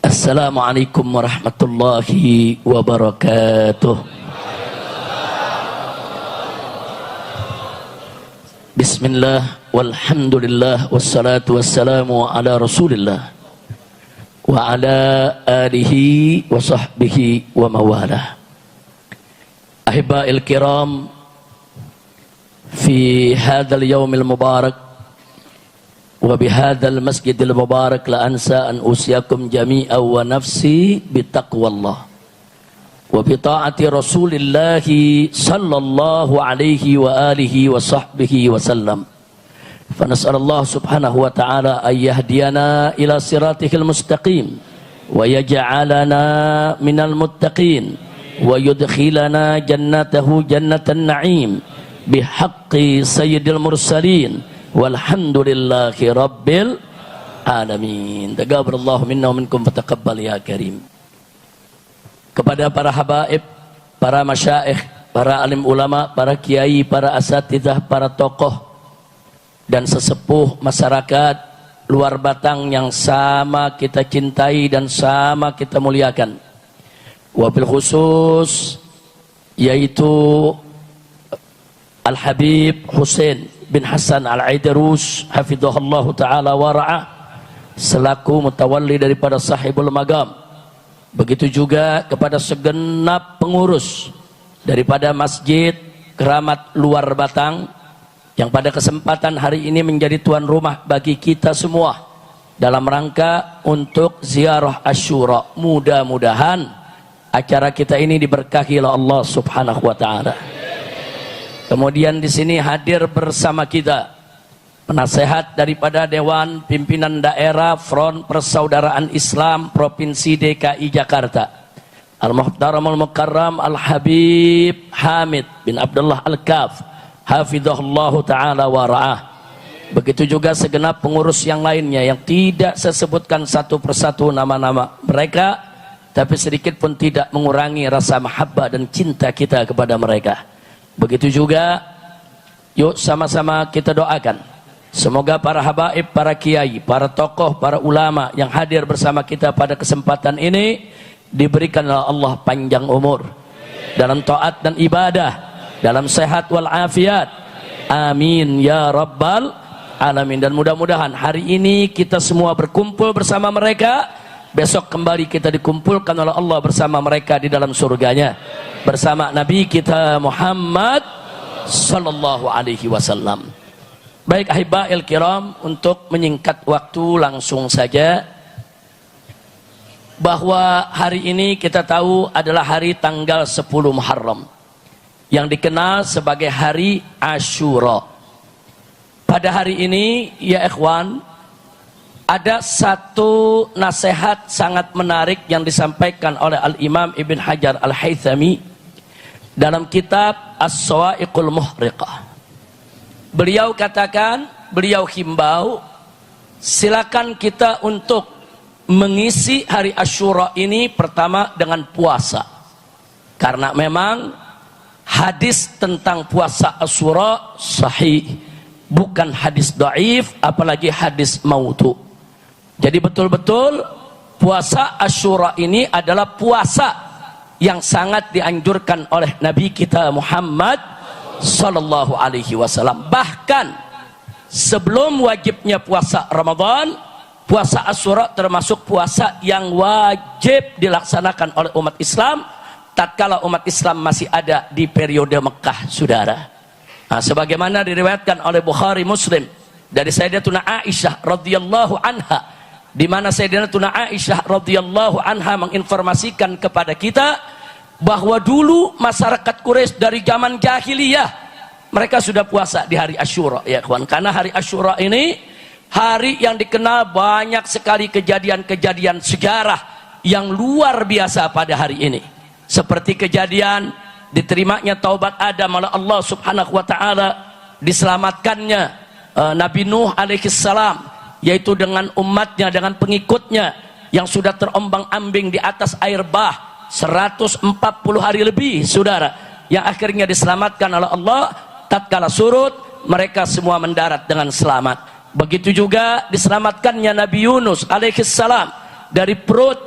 Assalamualaikum warahmatullahi wabarakatuh. Bismillah, walhamdulillah, wassalatu wassalamu ala rasulillah wa ala alihi wa sahbihi wa mawalah. Ahibba'il kiram, fi hadzal yaumil mubarak wa bihadzal masjidil mubarak la ansa an usiyakum jami'an wa nafsi bitaqwallah wa bi ta'ati Rasulillah sallallahu alaihi wa alihi wa sahbihi wa sallam. Fa nas'alullah subhanahu wa ta'ala ay yahdiyana ila siratihil mustaqim wa yaj'alana minal muttaqin wa yudkhilana jannatahu jannatan na'im bihaqqi sayyidil mursalin walhamdulillahi rabbil alamin. Taqabbalallahu minna wa minkum fataqabbal ya karim. Kepada para habaib, para masyaikh, para alim ulama, para kiai, para asatidzah, para tokoh dan sesepuh masyarakat luar Batang yang sama kita cintai dan sama kita muliakan, wabil khusus yaitu Al-Habib Husain bin Hasan Al-Aidarus hafidhahullahu ta'ala wara'ah selaku mutawalli daripada sahibul magam. Begitu juga kepada segenap pengurus daripada Masjid Keramat Luar Batang yang pada kesempatan hari ini menjadi tuan rumah bagi kita semua dalam rangka untuk ziarah Asyura. Mudah-mudahan acara kita ini diberkahi oleh Allah Subhanahu wa taala. Kemudian di sini hadir bersama kita penasehat daripada Dewan Pimpinan Daerah Front Persaudaraan Islam Provinsi DKI Jakarta, Al-Muhtaramul Mukarram Al-Habib Hamid bin Abdullah Al-Kaf hafidhahullahu ta'ala wa ra'ah. Begitu juga segenap pengurus yang lainnya yang tidak saya sebutkan satu persatu nama-nama mereka, tapi sedikit pun tidak mengurangi rasa mahabbah dan cinta kita kepada mereka. Begitu juga yuk sama-sama kita doakan semoga para habaib, para kiai, para tokoh, para ulama yang hadir bersama kita pada kesempatan ini diberikan oleh Allah panjang umur dalam taat dan ibadah, dalam sehat wal afiat. Amin ya rabbal alamin. Dan mudah-mudahan hari ini kita semua berkumpul bersama mereka, besok kembali kita dikumpulkan oleh Allah bersama mereka di dalam surganya bersama Nabi kita Muhammad sallallahu alaihi wasallam. Baik ahibba'il kiram, untuk menyingkat waktu langsung saja bahwa hari ini kita tahu adalah hari tanggal 10 Muharram yang dikenal sebagai hari Asyura. Pada hari ini ya ikhwan, ada satu nasihat sangat menarik yang disampaikan oleh Al-Imam Ibn Hajar Al-Haythami dalam kitab As-Sawa'iqul Muhriqah. Beliau katakan, beliau himbau, silakan kita untuk mengisi hari Asyura ini pertama dengan puasa. Karena memang hadis tentang puasa Asyura sahih, bukan hadis dhaif, apalagi hadis maudhu. Jadi betul-betul puasa Asyura ini adalah puasa yang sangat dianjurkan oleh Nabi kita Muhammad sallallahu alaihi wasallam. Bahkan sebelum wajibnya puasa Ramadan, puasa Asyura termasuk puasa yang wajib dilaksanakan oleh umat Islam tatkala umat Islam masih ada di periode Mekah, saudara. Nah, sebagaimana diriwayatkan oleh Bukhari Muslim dari Sayyidatuna Aisyah radhiyallahu anha, di mana Sayyidatuna Aisyah radhiyallahu anha menginformasikan kepada kita bahwa dulu masyarakat Quraisy dari zaman jahiliyah mereka sudah puasa di hari Asyura ya kawan. Karena hari Asyura ini hari yang dikenal banyak sekali kejadian-kejadian sejarah yang luar biasa pada hari ini, seperti kejadian diterimanya taubat Adam oleh Allah Subhanahu wa taala, diselamatkannya Nabi Nuh alaihi salam, yaitu dengan umatnya, dengan pengikutnya yang sudah terombang-ambing di atas air bah 140 hari lebih, saudara, yang akhirnya diselamatkan oleh Allah. Tatkala surut, mereka semua mendarat dengan selamat. Begitu juga diselamatkannya Nabi Yunus alaihissalam dari perut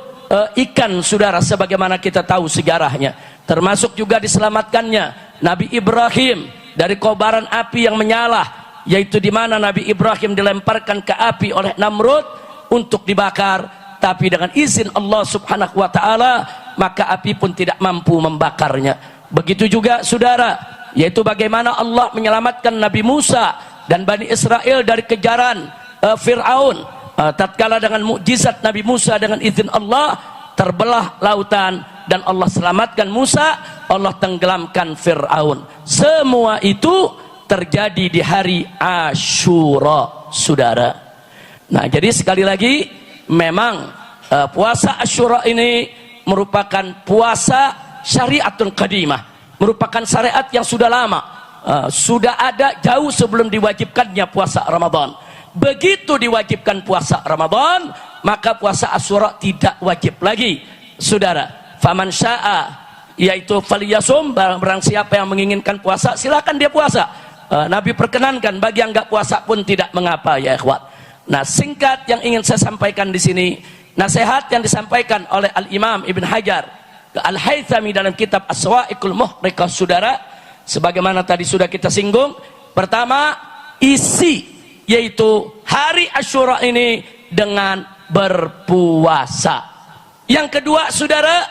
ikan, saudara, sebagaimana kita tahu sejarahnya. Termasuk juga diselamatkannya Nabi Ibrahim dari kobaran api yang menyala, yaitu di mana Nabi Ibrahim dilemparkan ke api oleh Namrud untuk dibakar, tapi dengan izin Allah Subhanahu wa taala maka api pun tidak mampu membakarnya. Begitu juga, saudara, yaitu bagaimana Allah menyelamatkan Nabi Musa dan Bani Israel dari kejaran Fir'aun. Tatkala dengan mukjizat Nabi Musa dengan izin Allah terbelah lautan dan Allah selamatkan Musa, Allah tenggelamkan Fir'aun. Semua itu terjadi di hari Asyura, saudara. Nah, jadi sekali lagi memang puasa Asyura ini merupakan puasa syariatun qadimah, merupakan syariat yang sudah lama, sudah ada jauh sebelum diwajibkannya puasa Ramadan. Begitu diwajibkan puasa Ramadan, maka puasa Asyura tidak wajib lagi, saudara. Faman syaa, yaitu faliyasum, barang siapa yang menginginkan puasa silakan dia puasa. Nabi perkenankan, bagi yang enggak puasa pun tidak mengapa, ya ikhwat. Nah, singkat yang ingin saya sampaikan di sini, nasihat yang disampaikan oleh Al-Imam Ibn Hajar Al-Haythami dalam kitab As-Sawa'iqul Muhriqah, saudara, sebagaimana tadi sudah kita singgung. Pertama, isi, yaitu hari Asyura ini dengan berpuasa. Yang kedua, saudara,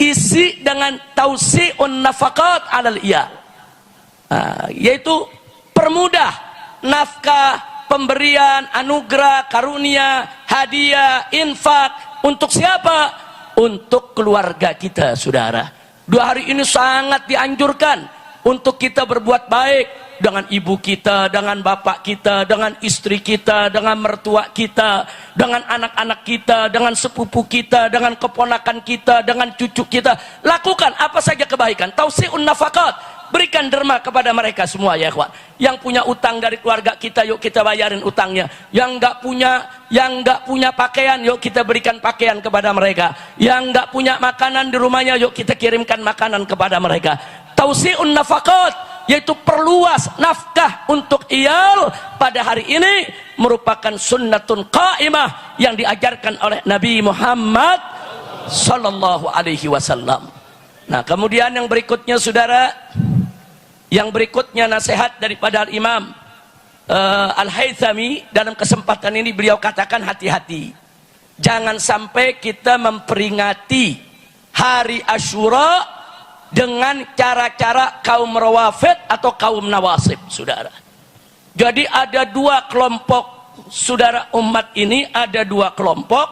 isi dengan tausi'un nafaqat 'alal iyal, yaitu permudah nafkah, pemberian, anugerah, karunia, hadiah, infak. Untuk siapa? Untuk keluarga kita, saudara. 2 hari ini sangat dianjurkan untuk kita berbuat baik dengan ibu kita, dengan bapak kita, dengan istri kita, dengan mertua kita, dengan anak-anak kita, dengan sepupu kita, dengan keponakan kita, dengan cucu kita. Lakukan apa saja kebaikan. Tausi'un nafaqat, berikan derma kepada mereka semua, ya ikhwan. Yang punya utang dari keluarga kita, yuk kita bayarin utangnya. Yang enggak punya pakaian, yuk kita berikan pakaian kepada mereka. Yang enggak punya makanan di rumahnya, yuk kita kirimkan makanan kepada mereka. Tausi'un nafaqat, yaitu perluas nafkah untuk iyal pada hari ini, merupakan sunnatun qaimah yang diajarkan oleh Nabi Muhammad sallallahu alaihi wasallam. Nah, kemudian yang berikutnya, saudara, yang berikutnya nasihat daripada Imam Al-Haythami dalam kesempatan ini, beliau katakan hati-hati, jangan sampai kita memperingati hari Asyura dengan cara-cara kaum rawafid atau kaum nawasib, saudara. Jadi ada 2 kelompok, saudara, umat ini ada 2 kelompok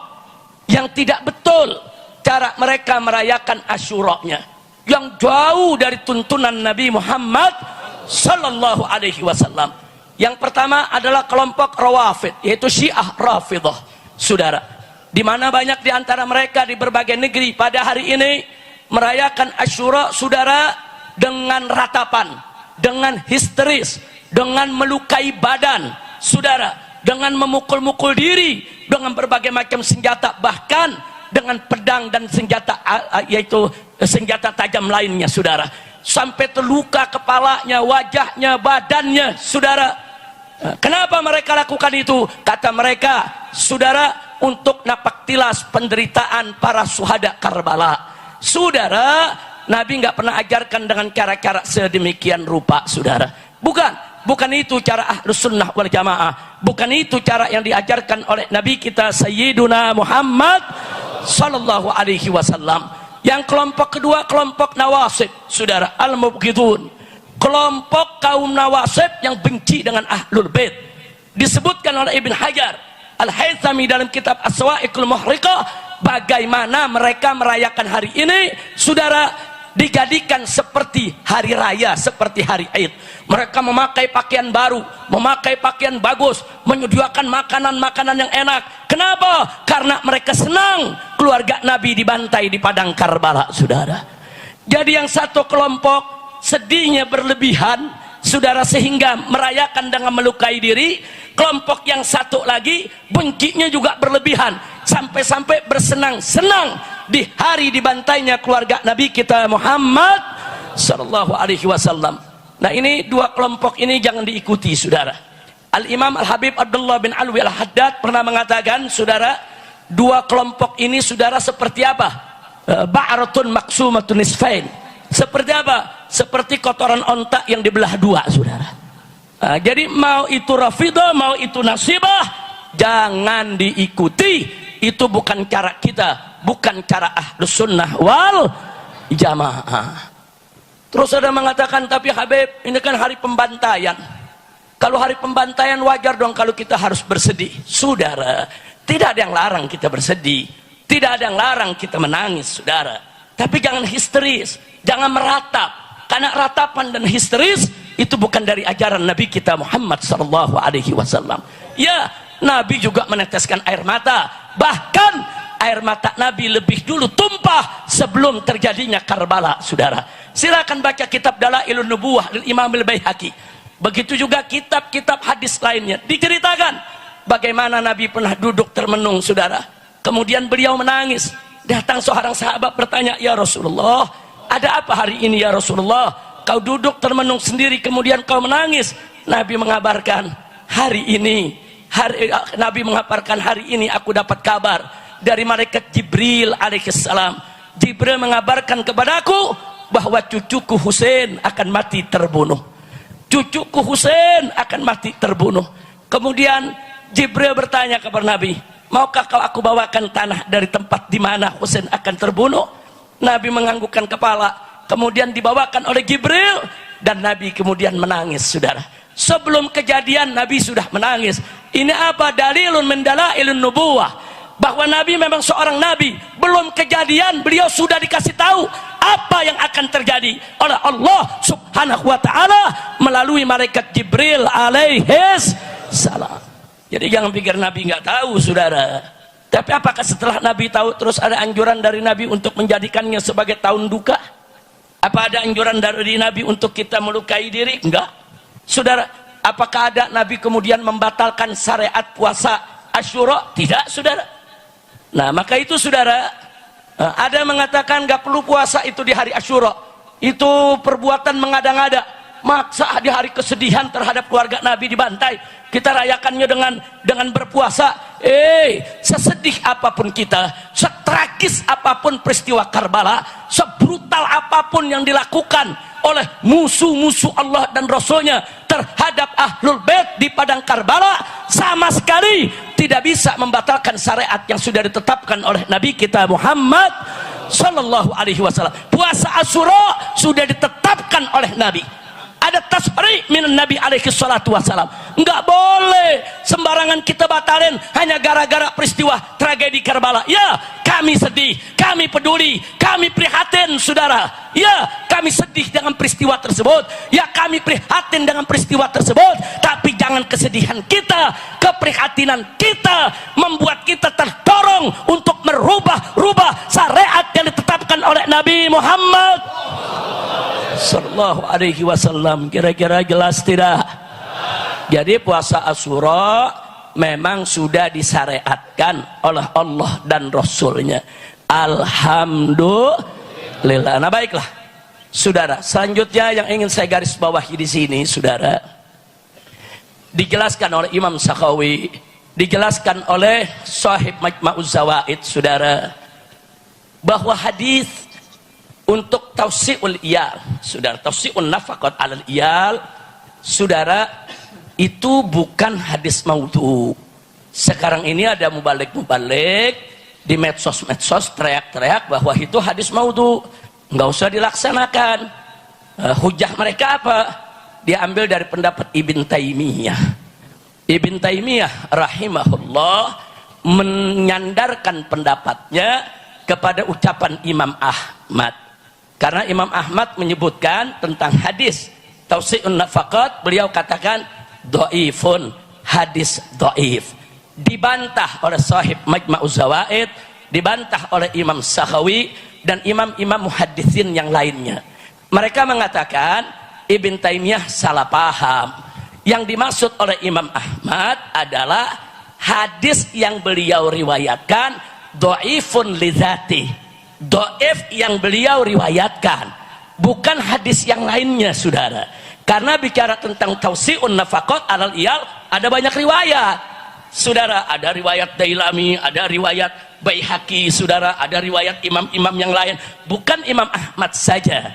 yang tidak betul cara mereka merayakan Asyuranya, yang jauh dari tuntunan Nabi Muhammad sallallahu alaihi wasallam. Yang pertama adalah kelompok rawafid, yaitu Syiah Rafidah, saudara, di mana banyak di antara mereka di berbagai negeri pada hari ini merayakan Asyura, saudara, dengan ratapan, dengan histeris, dengan melukai badan, saudara, dengan memukul-mukul diri dengan berbagai macam senjata, bahkan dengan pedang dan senjata, yaitu senjata tajam lainnya, saudara, sampai terluka kepalanya, wajahnya, badannya, saudara. Kenapa mereka lakukan itu? Kata mereka, saudara, untuk napak tilas penderitaan para syuhada Karbala. Saudara, Nabi nggak pernah ajarkan dengan cara-cara sedemikian rupa, saudara. Bukan itu cara Ahlus Sunnah wal Jamaah. Bukan itu cara yang diajarkan oleh Nabi kita Sayyiduna Muhammad sallallahu alaihi wasallam. Yang kelompok kedua, kelompok nawasib, saudara, al-mubghidun, kelompok kaum nawasib yang benci dengan Ahlul Bait. Disebutkan oleh Ibn Hajar Al-Haythami dalam kitab As-Sawa'iqul Muhriqah, bagaimana mereka merayakan hari ini, saudara, dijadikan seperti hari raya, seperti hari Id. Mereka memakai pakaian baru, memakai pakaian bagus, menyediakan makanan-makanan yang enak. Kenapa? Karena mereka senang keluarga Nabi dibantai di padang Karbala, saudara. Jadi yang satu kelompok sedihnya berlebihan, saudara, sehingga merayakan dengan melukai diri. Kelompok yang satu lagi bencinya juga berlebihan, sampai-sampai bersenang-senang di hari dibantainya keluarga Nabi kita Muhammad sallallahu alaihi wasallam. Nah, ini 2 kelompok ini jangan diikuti, saudara. Al-Imam Al-Habib Abdullah bin Alwi Al-Haddad pernah mengatakan, saudara, Dua kelompok ini saudara seperti apa? Ba'ratun maqsumatun nisfain. Seperti apa? Seperti kotoran onta yang dibelah dua, saudara. Jadi mau itu Rafidah, mau itu Nasibah, jangan diikuti. Itu bukan cara kita, bukan cara Ahlus Sunnah wal Jamaah. Terus ada mengatakan, tapi Habib, ini kan hari pembantaian. Kalau hari pembantaian wajar dong kalau kita harus bersedih. Saudara, tidak ada yang larang kita bersedih, tidak ada yang larang kita menangis, saudara. Tapi jangan histeris, jangan meratap, karena ratapan dan histeris itu bukan dari ajaran Nabi kita Muhammad SAW. Ya, Nabi juga meneteskan air mata, bahkan air mata Nabi lebih dulu tumpah sebelum terjadinya Karbala, saudara. Silakan baca kitab Dalailun Nubuwah dari Imam Al-Baihaqi. Begitu juga kitab-kitab hadis lainnya, diceritakan bagaimana Nabi pernah duduk termenung, saudara. Kemudian beliau menangis. Datang seorang sahabat bertanya, ya Rasulullah, ada apa hari ini ya Rasulullah? Kau duduk termenung sendiri kemudian kau menangis. Nabi mengabarkan, Nabi mengabarkan hari ini aku dapat kabar dari malaikat Jibril alaihissalam. Jibril mengabarkan kepadaku bahwa cucuku Husain akan mati terbunuh. Cucuku Husain akan mati terbunuh. Kemudian Jibril bertanya kepada Nabi, maukah kau aku bawakan tanah dari tempat di mana Husain akan terbunuh? Nabi menganggukkan kepala, kemudian dibawakan oleh Jibril, dan Nabi kemudian menangis, saudara. Sebelum kejadian Nabi sudah menangis. Ini apa? Dalilun min dalailun nubuwah, bahwa Nabi memang seorang Nabi. Belum kejadian beliau sudah dikasih tahu apa yang akan terjadi oleh Allah subhanahu wa ta'ala melalui malaikat Jibril alaihis salam. Jadi jangan pikir Nabi nggak tahu, saudara. Tapi apakah setelah Nabi tahu terus ada anjuran dari Nabi untuk menjadikannya sebagai tahun duka? Apa ada anjuran dari Nabi untuk kita melukai diri? Enggak, saudara. Apakah ada Nabi kemudian membatalkan syariat puasa Asyura? Tidak, saudara. Nah, maka itu, saudara, ada mengatakan nggak perlu puasa itu di hari Asyura. Itu perbuatan mengada-ngada. Maksa di hari kesedihan terhadap keluarga Nabi dibantai, kita rayakannya dengan berpuasa. Sesedih apapun kita, setragis apapun peristiwa Karbala, sebrutal apapun yang dilakukan oleh musuh-musuh Allah dan Rasulnya terhadap Ahlul Bait di padang Karbala, sama sekali tidak bisa membatalkan syariat yang sudah ditetapkan oleh Nabi kita Muhammad Sallallahu Alaihi Wasallam. Puasa Asyura sudah ditetapkan oleh Nabi. Ada tasri' minan Nabi alaihi salatu wassalam. Enggak boleh sembarangan kita batalin hanya gara-gara peristiwa tragedi Karbala. Ya, kami sedih, kami peduli, kami prihatin, saudara. Ya, kami sedih dengan peristiwa tersebut. Ya, kami prihatin dengan peristiwa tersebut. Tapi jangan kesedihan kita, keprihatinan kita membuat kita terdorong untuk merubah syariat yang ditetapkan oleh Nabi Muhammad Sallallahu Alaihi Wasallam. Kira-kira jelas tidak? Jadi puasa Asyura memang sudah disyariatkan oleh Allah dan Rasulnya. Alhamdulillah. Nah, baiklah, saudara. Selanjutnya yang ingin saya garis bawahi di sini, saudara, dijelaskan oleh Imam Sakhawi, dijelaskan oleh Sahib Majma'uz Zawaid, saudara, bahwa hadis untuk tausi'ul iyal, saudara, tausi'un nafaqat 'alal iyal, saudara, itu bukan hadis maudhu. Sekarang ini ada mubalik-mubalik di medsos-medsos teriak-teriak bahwa itu hadis maudhu, nggak usah dilaksanakan. Hujah mereka apa? Dia ambil dari pendapat Ibn Taimiyah. Ibn Taimiyah rahimahullah menyandarkan pendapatnya kepada ucapan Imam Ahmad. Karena Imam Ahmad menyebutkan tentang hadis tausi'un nafaqat, beliau katakan dhaifun, hadis dhaif. Dibantah oleh Sahib Majma'uz Zawaid, dibantah oleh Imam Sakhawi dan imam-imam muhaddisin yang lainnya. Mereka mengatakan Ibn Taimiyah salah paham. Yang dimaksud oleh Imam Ahmad adalah hadis yang beliau riwayatkan dhaifun lidzati, dhaif yang beliau riwayatkan, bukan hadis yang lainnya, saudara. Karena bicara tentang tausi'un nafaqat 'alal iyal ada banyak riwayat. saudara, ada riwayat Dailami, ada riwayat Baihaqi, saudara, ada riwayat imam-imam yang lain, bukan Imam Ahmad saja.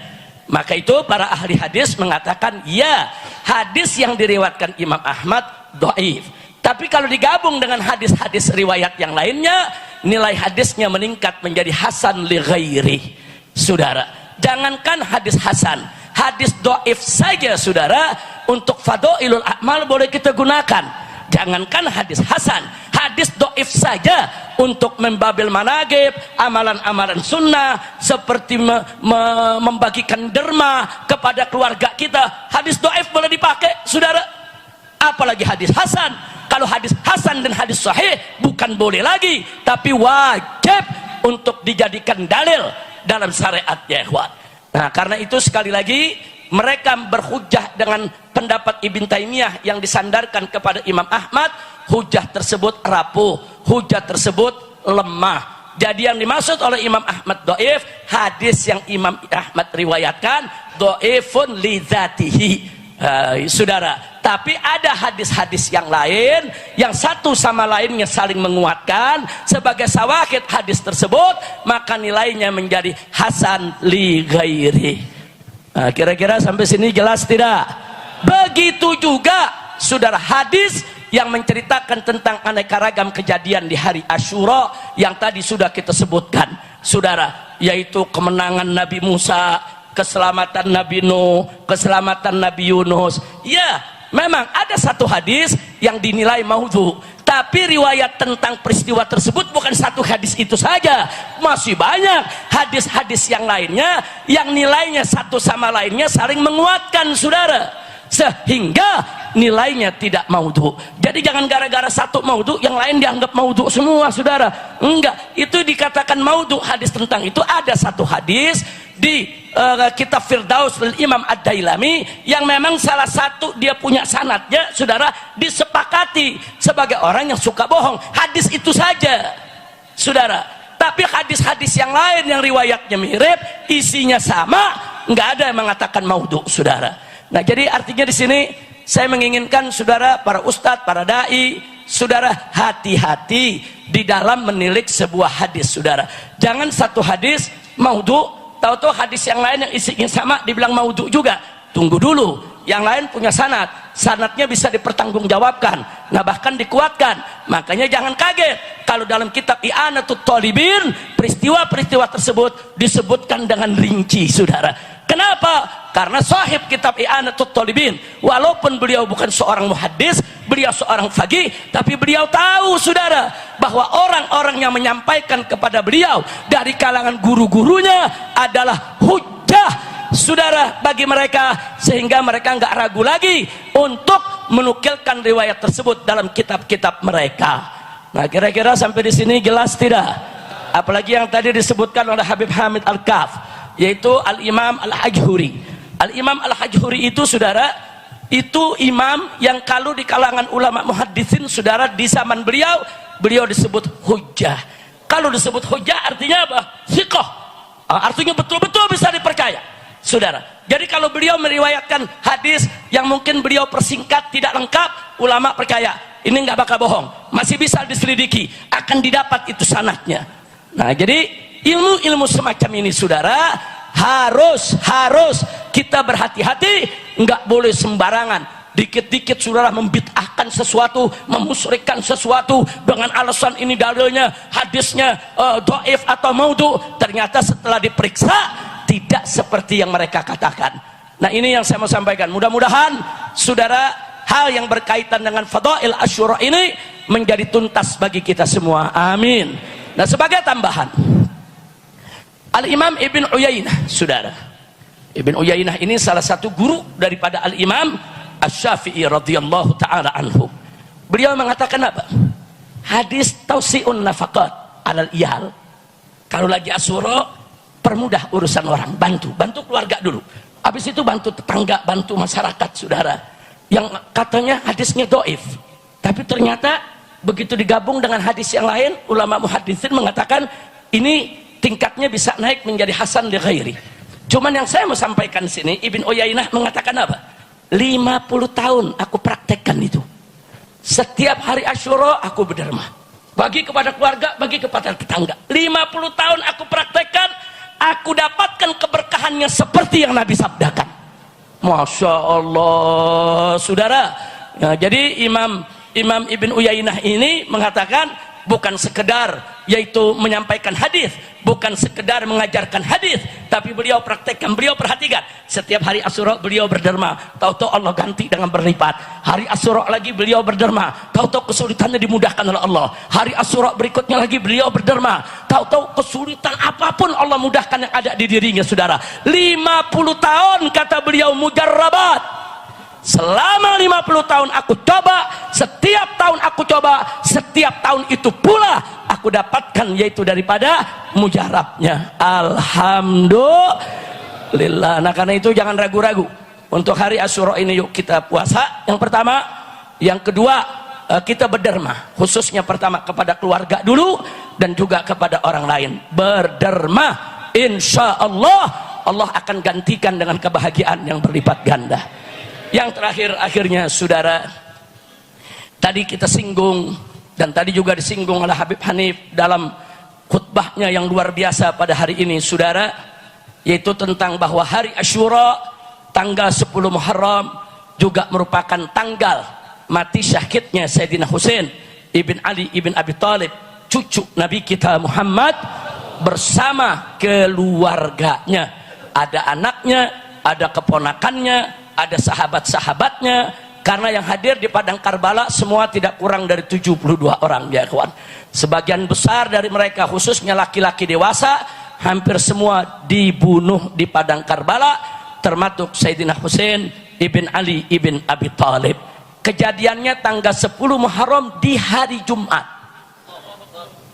Maka itu para ahli hadis mengatakan, ya, hadis yang diriwayatkan Imam Ahmad dhaif. Tapi kalau digabung dengan hadis-hadis riwayat yang lainnya, nilai hadisnya meningkat menjadi hasan li ghairi. Saudara, jangankan hadis hasan, hadis dhaif saja saudara, untuk fadailul a'mal boleh kita gunakan. Jangankan hadis hasan, hadis dhaif saja untuk membabil managib, amalan-amalan sunnah seperti membagikan derma kepada keluarga kita, hadis dhaif boleh dipakai saudara, apalagi hadis hasan. Kalau hadis hasan dan hadis sahih bukan boleh lagi, tapi wajib untuk dijadikan dalil dalam syariat, ya ikhwan. Nah, karena itu sekali lagi mereka berhujjah dengan pendapat Ibn Taimiyah yang disandarkan kepada Imam Ahmad, hujjah tersebut rapuh, hujjah tersebut lemah. Jadi yang dimaksud oleh Imam Ahmad dhaif, hadis yang Imam Ahmad riwayatkan dhaifun li dzatihi, saudara. Tapi ada hadis-hadis yang lain yang satu sama lainnya saling menguatkan sebagai sawahid hadis tersebut, maka nilainya menjadi hasan li ghairi. Nah, kira-kira sampai sini jelas tidak? Begitu juga saudara, hadis yang menceritakan tentang aneka ragam kejadian di hari Asyura yang tadi sudah kita sebutkan saudara, yaitu kemenangan Nabi Musa, keselamatan Nabi Nuh, keselamatan Nabi Yunus. Ya, memang ada satu hadis yang dinilai maudhu, tapi riwayat tentang peristiwa tersebut bukan satu hadis itu saja, masih banyak hadis-hadis yang lainnya yang nilainya satu sama lainnya saling menguatkan saudara, sehingga nilainya tidak maudhu. Jadi jangan gara-gara satu maudhu yang lain dianggap maudhu semua saudara, enggak. Itu dikatakan maudhu hadis tentang itu. Ada satu hadis di kitab Firdaus Imam Ad-Dailami yang memang salah satu dia punya sanadnya saudara disepakati sebagai orang yang suka bohong, hadis itu saja saudara. Tapi hadis-hadis yang lain yang riwayatnya mirip, isinya sama, nggak ada yang mengatakan maudhu saudara. Nah, jadi artinya di sini saya menginginkan saudara, para ustadz, para dai, saudara, hati-hati di dalam menilik sebuah hadis saudara. Jangan satu hadis maudhu, tahu-tahu hadis yang lain yang isinya sama dibilang maudhu juga. Tunggu dulu, yang lain punya sanad, sanadnya bisa dipertanggungjawabkan, nah bahkan dikuatkan. Makanya jangan kaget kalau dalam kitab I'anatut Thalibin peristiwa-peristiwa tersebut disebutkan dengan rinci saudara. Kenapa? Karena sahib kitab I'anatut Thalibin, walaupun beliau bukan seorang muhaddis, beliau seorang faqih, tapi beliau tahu saudara bahwa orang-orang yang menyampaikan kepada beliau dari kalangan guru-gurunya adalah hujjah saudara bagi mereka, sehingga mereka nggak ragu lagi untuk menukilkan riwayat tersebut dalam kitab-kitab mereka. Nah, kira-kira sampai di sini jelas tidak? Apalagi yang tadi disebutkan oleh Habib Hamid Al-Kaf, yaitu Al-Imam Al-Hajhuri. Al-Imam Al-Hajhuri itu saudara, itu imam yang kalau di kalangan ulama muhaddisin saudara di zaman beliau, beliau disebut hujjah. Kalau disebut hujjah artinya apa? Thiqah, artinya betul-betul bisa dipercaya saudara. Jadi kalau beliau meriwayatkan hadis yang mungkin beliau persingkat tidak lengkap, ulama percaya ini nggak bakal bohong, masih bisa diselidiki, akan didapat itu sanadnya. Nah, jadi ilmu-ilmu semacam ini saudara harus kita berhati-hati, nggak boleh sembarangan. Dikit-dikit saudara membid'ahkan sesuatu, memusyrikan sesuatu dengan alasan ini dalilnya hadisnya dhaif atau maudhu, ternyata setelah diperiksa tidak seperti yang mereka katakan. Nah, ini yang saya mau sampaikan. Mudah-mudahan saudara hal yang berkaitan dengan fadail Asyura ini menjadi tuntas bagi kita semua, amin. Nah, sebagai tambahan, Al-Imam Ibn Uyainah saudara, Ibn Uyainah ini salah satu guru daripada Al-Imam Asy-Syafi'i radhiyallahu ta'ala anhu. Beliau mengatakan apa? Hadis tausi'un nafaqat alal iyal, kalau lagi Asyura permudah urusan orang, bantu keluarga dulu, habis itu bantu tetangga, bantu masyarakat saudara. Yang katanya hadisnya dhaif, tapi ternyata begitu digabung dengan hadis yang lain, ulama muhaddisin mengatakan ini tingkatnya bisa naik menjadi hasan li ghairi. Cuman yang saya mau sampaikan sini, Ibn Uyainah mengatakan apa? 50 tahun aku praktekkan itu. Setiap hari Asyura aku berderma. Bagi kepada keluarga, bagi kepada tetangga. 50 tahun aku praktekkan, aku dapatkan keberkahannya seperti yang Nabi sabdakan. Masya Allah, saudara. Nah, jadi Imam Ibn Uyainah ini mengatakan bukan sekedar yaitu menyampaikan hadis, bukan sekedar mengajarkan hadis, tapi beliau praktekkan, beliau perhatikan. Setiap hari Asyura beliau berderma, tahu-tahu Allah ganti dengan berlipat. Hari Asyura lagi beliau berderma, tahu-tahu kesulitannya dimudahkan oleh Allah. Hari Asyura berikutnya lagi beliau berderma, tahu-tahu kesulitan apapun Allah mudahkan yang ada di dirinya, saudara. 50 tahun kata beliau mujarrabat. Selama 50 tahun aku coba, setiap tahun aku coba, setiap tahun itu pula aku dapatkan yaitu daripada mujarabnya. Alhamdulillah. Nah karena itu jangan ragu-ragu. Untuk hari Asyura ini yuk kita puasa. Yang pertama, yang kedua kita berderma. Khususnya pertama kepada keluarga dulu dan juga kepada orang lain. Berderma, insya Allah Allah akan gantikan dengan kebahagiaan yang berlipat ganda. Yang terakhir akhirnya saudara, tadi kita singgung dan tadi juga disinggung oleh Habib Hanif dalam khutbahnya yang luar biasa pada hari ini saudara, yaitu tentang bahwa hari Asyura tanggal 10 Muharram juga merupakan tanggal mati syahidnya Sayyidina Husain ibn Ali ibn Abi Thalib, cucu Nabi kita Muhammad, bersama keluarganya. Ada anaknya, ada keponakannya, ada sahabat-sahabatnya, karena yang hadir di padang Karbala semua tidak kurang dari 72 orang ya kawan. Sebagian besar dari mereka khususnya laki-laki dewasa hampir semua dibunuh di padang Karbala, termasuk Sayyidina Husain ibn Ali ibn Abi Thalib. Kejadiannya tanggal 10 Muharram di hari Jumat.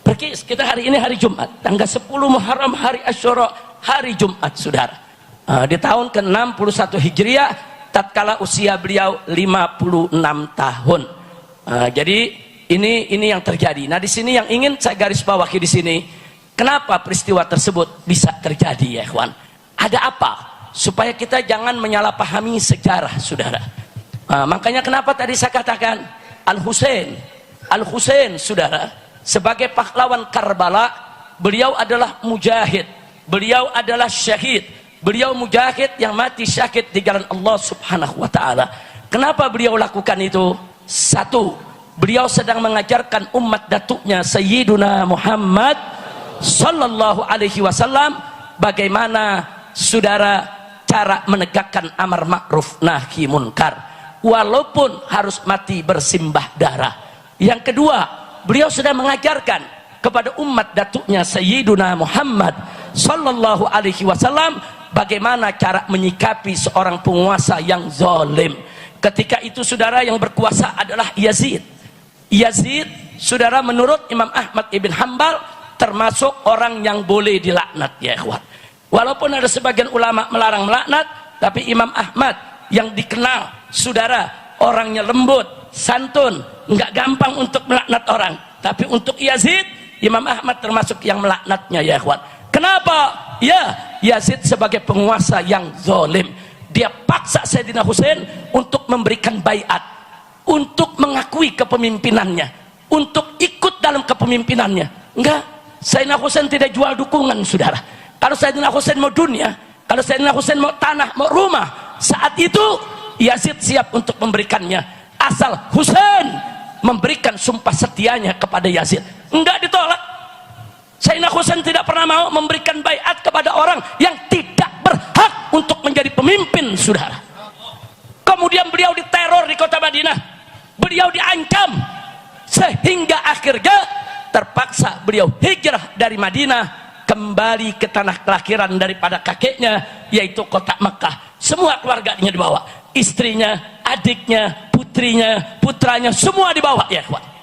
Pergi kita hari ini hari Jumat, tanggal 10 Muharram hari Asyura hari Jumat saudara. Di tahun ke-61 Hijriah tatkala usia beliau 56 tahun. Jadi ini yang terjadi. Nah di sini yang ingin saya garis bawahi di sini, kenapa peristiwa tersebut bisa terjadi ya kawan? Ada apa? Supaya kita jangan menyalahpahami sejarah saudara. Makanya kenapa tadi saya katakan Al-Husain saudara, sebagai pahlawan Karbala, beliau adalah mujahid, beliau adalah syahid. Beliau mujahid yang mati syahid di jalan Allah subhanahu wa ta'ala. Kenapa beliau lakukan itu? Satu, beliau sedang mengajarkan umat datuknya Sayyiduna Muhammad sallallahu alaihi wasallam bagaimana saudara cara menegakkan amar ma'ruf nahi munkar walaupun harus mati bersimbah darah. Yang kedua, beliau sedang mengajarkan kepada umat datuknya Sayyiduna Muhammad sallallahu alaihi wasallam bagaimana cara menyikapi seorang penguasa yang zalim. Ketika itu saudara yang berkuasa adalah Yazid. Saudara menurut Imam Ahmad ibn Hanbal termasuk orang yang boleh dilaknat ya ikhwan. Walaupun ada sebagian ulama melarang melaknat, tapi Imam Ahmad yang dikenal saudara orangnya lembut, santun, nggak gampang untuk melaknat orang. Tapi untuk Yazid, Imam Ahmad termasuk yang melaknatnya ya ikhwan. Kenapa? Ya, Yazid sebagai penguasa yang zalim, dia paksa Sayyidina Husain untuk memberikan baiat, untuk mengakui kepemimpinannya, untuk ikut dalam kepemimpinannya. Enggak, Sayyidina Husain tidak jual dukungan saudara. Kalau Sayyidina Husain mau dunia, kalau Sayyidina Husain mau tanah, mau rumah, saat itu Yazid siap untuk memberikannya, asal Husain memberikan sumpah setianya kepada Yazid. Enggak ditolak. Sayyidina Husain tidak pernah mau memberikan baiat kepada orang yang tidak berhak untuk menjadi pemimpin saudara. Kemudian beliau diteror di kota Madinah, beliau diancam, sehingga akhirnya terpaksa beliau hijrah dari Madinah kembali ke tanah kelahiran daripada kakeknya, yaitu kota Mekah. Semua keluarganya dibawa, istrinya, adiknya, putrinya, putranya, semua dibawa ya kawan.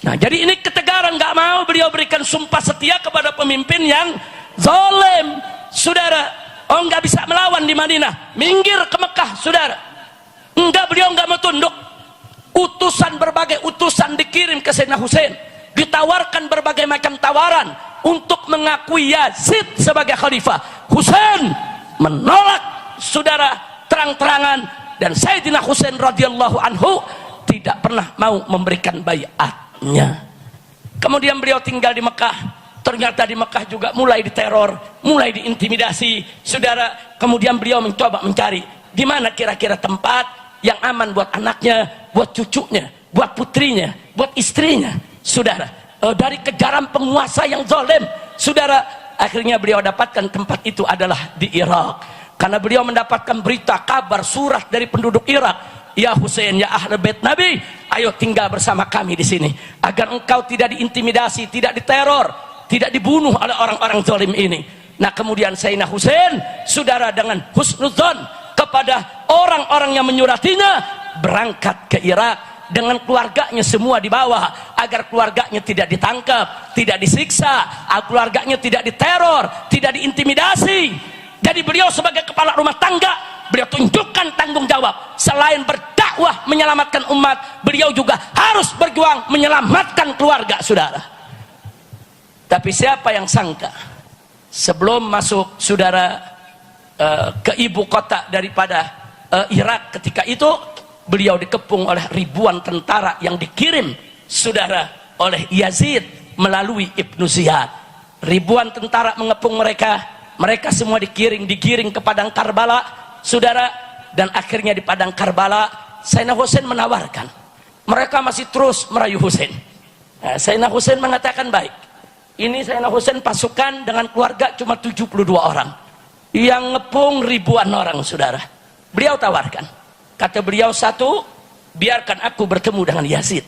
Nah jadi ini ketegaran, nggak mau beliau berikan sumpah setia kepada pemimpin yang zalim saudara. Oh nggak bisa melawan di Madinah, minggir ke Mekah saudara. Enggak, beliau nggak mau tunduk. Berbagai utusan dikirim ke Sayyidina Husain, ditawarkan berbagai macam tawaran untuk mengakui Yazid sebagai khalifah. Husain menolak saudara terang-terangan, dan Sayyidina Husain radhiyallahu anhu tidak pernah mau memberikan baiatnya. Kemudian beliau tinggal di Mekah. Ternyata di Mekah juga mulai diteror, mulai diintimidasi, saudara. Kemudian beliau mencoba mencari di mana kira-kira tempat yang aman buat anaknya, buat cucunya, buat putrinya, buat istrinya, saudara. Dari kejaran penguasa yang zalim, saudara. Akhirnya beliau dapatkan tempat itu adalah di Irak. Karena beliau mendapatkan berita, kabar, surat dari penduduk Irak. Ya Husain, ya Ahlul Bait Nabi, ayo tinggal bersama kami di sini agar engkau tidak diintimidasi, tidak diteror, tidak dibunuh oleh orang-orang zalim ini. Nah, kemudian Sayyidina Husain, saudara, dengan husnudzon kepada orang-orang yang menyuratinya, berangkat ke Irak dengan keluarganya semua dibawa agar keluarganya tidak ditangkap, tidak disiksa, keluarganya tidak diteror, tidak diintimidasi. Jadi beliau sebagai kepala rumah tangga, beliau tunjukkan tanggung jawab. Selain berdakwah menyelamatkan umat, beliau juga harus berjuang menyelamatkan keluarga, saudara. Tapi siapa yang sangka sebelum masuk, saudara, ke ibu kota daripada Irak ketika itu, beliau dikepung oleh ribuan tentara yang dikirim, saudara, oleh Yazid melalui Ibnu Ziyad. Ribuan tentara mengepung mereka. Mereka semua digiring ke padang Karbala, saudara. Dan akhirnya di padang Karbala, Sayyidina Husain menawarkan. Mereka masih terus merayu Husain. Sayyidina Husain mengatakan, baik, ini Sayyidina Husain pasukan dengan keluarga cuma 72 orang, yang ngepung ribuan orang, saudara. Beliau tawarkan, kata beliau, satu, biarkan aku bertemu dengan Yazid.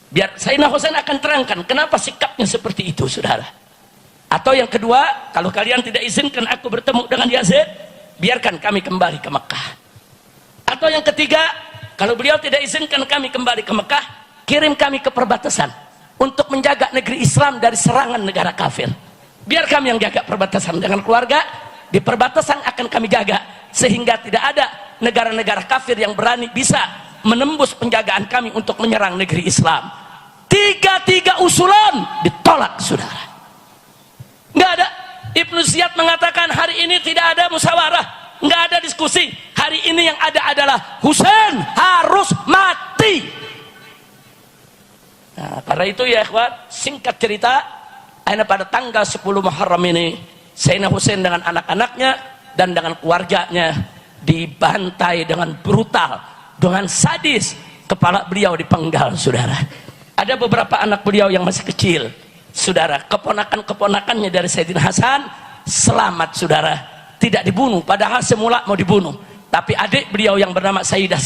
Biar Sayyidina Husain akan terangkan kenapa sikapnya seperti itu, saudara. Atau yang kedua, kalau kalian tidak izinkan aku bertemu dengan Yazid, biarkan kami kembali ke Mekah. Atau yang ketiga, kalau beliau tidak izinkan kami kembali ke Mekah, kirim kami ke perbatasan untuk menjaga negeri Islam dari serangan negara kafir. Biar kami yang jaga perbatasan dengan keluarga, di perbatasan akan kami jaga, sehingga tidak ada negara-negara kafir yang berani bisa menembus penjagaan kami untuk menyerang negeri Islam. Tiga usulan ditolak, saudara. Nggak ada. Ibnu Ziyad mengatakan hari ini tidak ada musyawarah, nggak ada diskusi. Hari ini yang ada adalah Husain harus mati. Nah, karena itu ya ikhwan, singkat cerita, pada tanggal 10 Muharram ini, Sayyidina Husain dengan anak-anaknya dan dengan keluarganya dibantai dengan brutal, dengan sadis. Kepala beliau dipenggal, saudara. Ada beberapa anak beliau yang masih kecil, saudara, keponakan-keponakannya dari Sayyidina Hasan selamat, saudara, tidak dibunuh, padahal semula mau dibunuh. Tapi adik beliau yang bernama Sayyidah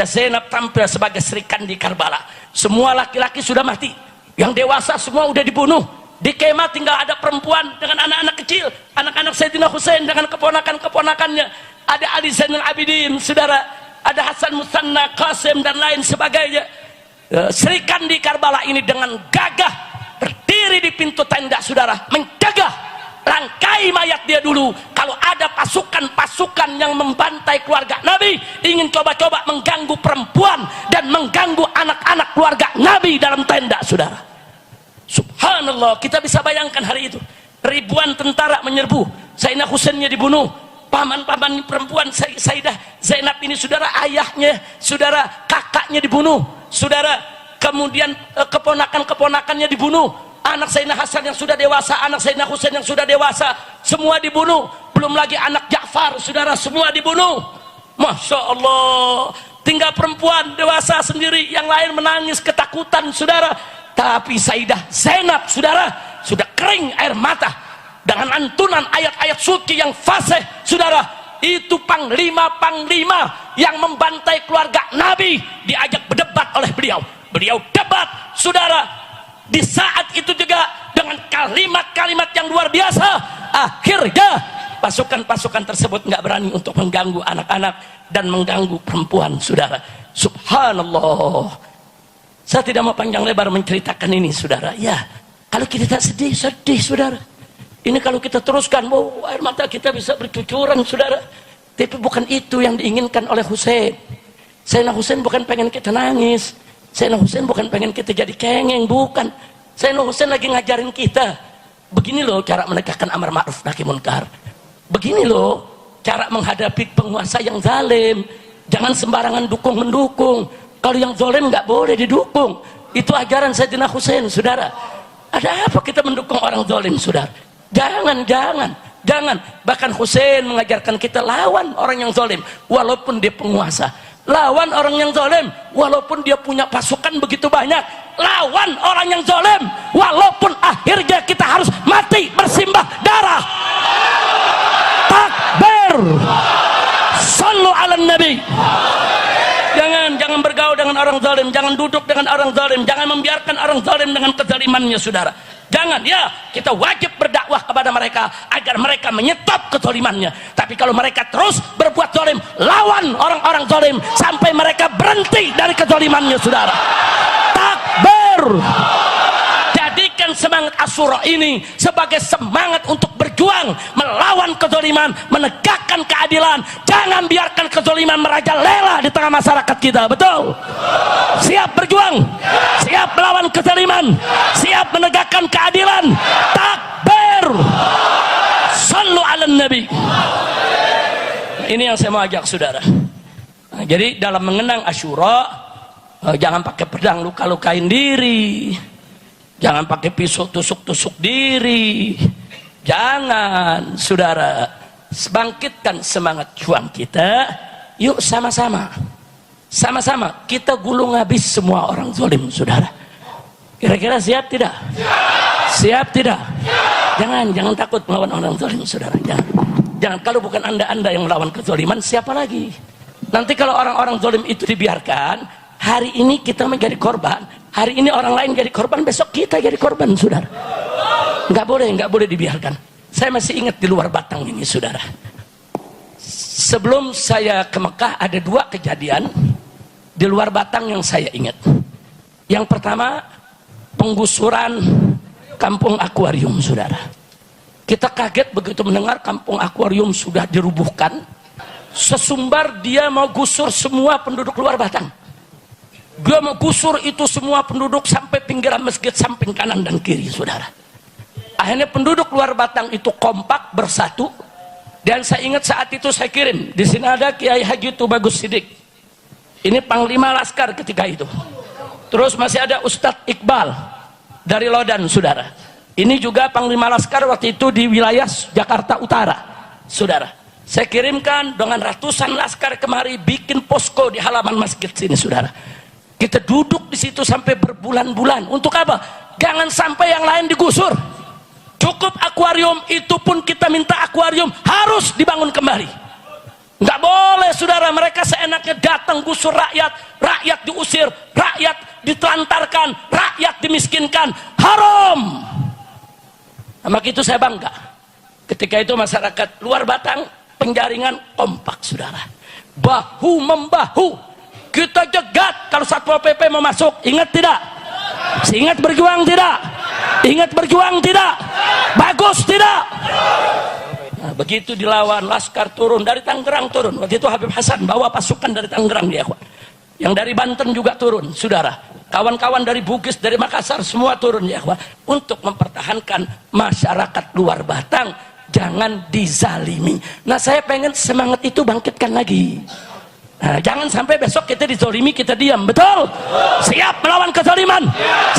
Zainab tampil sebagai Srikandi Karbala. Semua laki-laki sudah mati, yang dewasa semua udah dibunuh. Di kemah tinggal ada perempuan dengan anak-anak kecil, anak-anak Sayyidina Husain dengan keponakan-keponakannya. Ada Ali Zainal Abidin, saudara, ada Hasan Musanna, Qasim dan lain sebagainya. Srikandi Karbala ini dengan gagah berdiri di pintu tenda, saudara, menjaga rangkai mayat dia dulu. Kalau ada pasukan-pasukan yang membantai keluarga Nabi, ingin coba-coba mengganggu perempuan dan mengganggu anak-anak keluarga Nabi dalam tenda, saudara. Subhanallah, kita bisa bayangkan hari itu. Ribuan tentara menyerbu, Sayyidina Husainnya dibunuh, paman-paman perempuan Sayyidah Zainab ini, saudara, ayahnya, saudara, kakaknya dibunuh, saudara. Kemudian keponakan-keponakannya dibunuh. Anak Sayyidina Hasan yang sudah dewasa, anak Sayyidina Husain yang sudah dewasa, semua dibunuh. Belum lagi anak Ja'far, saudara, semua dibunuh. Masya Allah. Tinggal perempuan dewasa sendiri, yang lain menangis ketakutan, saudara. Tapi Sayyidah Zainab, saudara, sudah kering air mata dengan lantunan ayat-ayat suci yang fasih, saudara. Itu panglima-panglima yang membantai keluarga Nabi diajak berdebat oleh beliau. Beliau debat, saudara. Di saat itu juga dengan kalimat-kalimat yang luar biasa, akhirnya pasukan-pasukan tersebut nggak berani untuk mengganggu anak-anak dan mengganggu perempuan, saudara. Subhanallah. Saya tidak mau panjang lebar menceritakan ini, saudara. Ya, kalau kita tak sedih, saudara. Ini kalau kita teruskan, air mata kita bisa bercucuran, saudara. Tapi bukan itu yang diinginkan oleh Husain. Sayyidina Husain bukan pengen kita nangis. Sayyidina Husain bukan pengen kita jadi kengeng, bukan. Sayyidina Husain lagi ngajarin kita, begini loh cara menegakkan amar ma'ruf nahi munkar. Begini loh cara menghadapi penguasa yang zalim. Jangan sembarangan dukung-mendukung. Kalau yang zalim nggak boleh didukung. Itu ajaran Sayyidina Husain, saudara. Ada apa kita mendukung orang zalim, saudara? Jangan. Bahkan Husain mengajarkan kita lawan orang yang zalim walaupun dia penguasa. Lawan orang yang zalim walaupun dia punya pasukan begitu banyak. Lawan orang yang zalim walaupun akhirnya kita harus mati bersimbah darah. Takbir. Sallu ala nabi. Jangan bergaul dengan orang zalim, jangan duduk dengan orang zalim, jangan membiarkan orang zalim dengan kezalimannya, saudara. Jangan, ya, kita wajib berdakwah kepada mereka agar mereka menyetop kezalimannya. Tapi kalau mereka terus berbuat zalim, lawan orang-orang zalim sampai mereka berhenti dari kezalimannya, saudara. Takbir. Jadikan semangat Asyura ini sebagai semangat untuk berjuang melawan kezaliman, menegakkan keadilan. Jangan biarkan kezaliman merajalela di tengah masyarakat kita. Betul? Siap berjuang, siap melawan kezaliman, siap menegakkan keadilan. Takbir. Sallu ala nabi. Ini yang saya mau ajak saudara. Nah, jadi dalam mengenang Asyura, jangan pakai pedang luka-lukain diri, jangan pakai pisau tusuk-tusuk diri. Jangan, saudara. Bangkitkan semangat juang kita. Yuk sama-sama kita gulung habis semua orang zalim, saudara. Kira-kira siap tidak? Siap tidak? Jangan takut melawan orang zalim, saudara. Jangan. Kalau bukan anda yang melawan kezaliman, siapa lagi? Nanti kalau orang-orang zalim itu dibiarkan, hari ini kita menjadi korban, hari ini orang lain jadi korban, besok kita jadi korban, saudara. Nggak boleh dibiarkan. Saya masih ingat di luar Batang ini, saudara. Sebelum saya ke Mekah ada 2 kejadian di luar Batang yang saya ingat. Yang pertama, penggusuran kampung akuarium, saudara. Kita kaget begitu mendengar kampung akuarium sudah dirubuhkan. Sesumbar dia mau gusur semua penduduk luar Batang. Dia mau gusur itu semua penduduk sampai pinggiran masjid samping kanan dan kiri, saudara. Akhirnya penduduk luar Batang itu kompak bersatu. Dan saya ingat saat itu saya kirim, di sini ada Kiai Haji Tubagus Sidik. Ini Panglima Laskar ketika itu. Terus masih ada Ustadz Iqbal dari Lodan, saudara. Ini juga Panglima Laskar waktu itu di wilayah Jakarta Utara, saudara. Saya kirimkan dengan ratusan laskar kemari bikin posko di halaman masjid sini, saudara. Kita duduk di situ sampai berbulan-bulan. Untuk apa? Jangan sampai yang lain digusur. Cukup akuarium, itu pun kita minta akuarium harus dibangun kembali. Nggak boleh, saudara, mereka seenaknya datang gusur rakyat, rakyat diusir, rakyat ditelantarkan, rakyat dimiskinkan. Haram. Nah, maka itu saya bangga. Ketika itu masyarakat luar Batang, Penjaringan kompak, saudara. Bahu membahu. Kita jegat kalau Satpol PP mau masuk. Ingat tidak? Ingat berjuang tidak? Ingat berjuang tidak? Bagus tidak? Nah, begitu dilawan, laskar turun dari Tangerang turun. Waktu itu Habib Hasan bawa pasukan dari Tangerang, dia, yang dari Banten juga turun, saudara. Kawan-kawan dari Bugis, dari Makassar semua turun, ya, untuk mempertahankan masyarakat luar Batang jangan dizalimi. Nah, saya pengen semangat itu bangkitkan lagi. Nah, jangan sampai besok kita dizalimi, kita diam. Betul? Siap melawan kezaliman,